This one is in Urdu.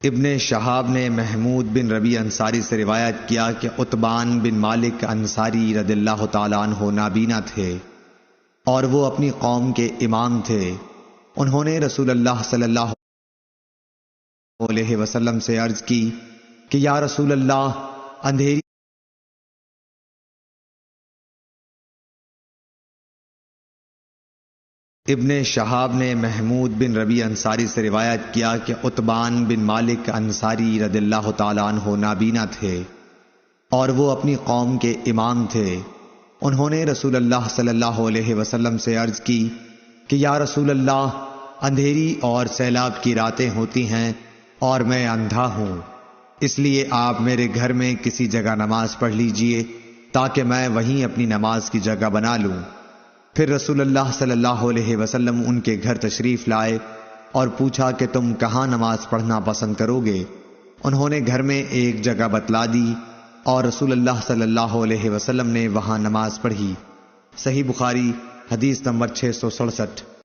ابن شہاب نے محمود بن ربیع انصاری سے روایت کیا کہ عتبان بن مالک انصاری رضی اللہ تعالیٰ عنہ نابینا تھے اور وہ اپنی قوم کے امام تھے۔ انہوں نے رسول اللہ صلی اللہ علیہ وسلم سے عرض کی کہ یا رسول اللہ، اندھیری ابن شہاب نے محمود بن ربیع انصاری سے روایت کیا کہ عتبان بن مالک انصاری رضی اللہ تعالیٰ عنہ نابینا تھے اور وہ اپنی قوم کے امام تھے۔ انہوں نے رسول اللہ صلی اللہ علیہ وسلم سے عرض کی کہ یا رسول اللہ، اندھیری اور سیلاب کی راتیں ہوتی ہیں اور میں اندھا ہوں، اس لیے آپ میرے گھر میں کسی جگہ نماز پڑھ لیجئے تاکہ میں وہیں اپنی نماز کی جگہ بنا لوں۔ پھر رسول اللہ صلی اللہ علیہ وسلم ان کے گھر تشریف لائے اور پوچھا کہ تم کہاں نماز پڑھنا پسند کرو گے؟ انہوں نے گھر میں ایک جگہ بتلا دی اور رسول اللہ صلی اللہ علیہ وسلم نے وہاں نماز پڑھی۔ صحیح بخاری حدیث نمبر 667۔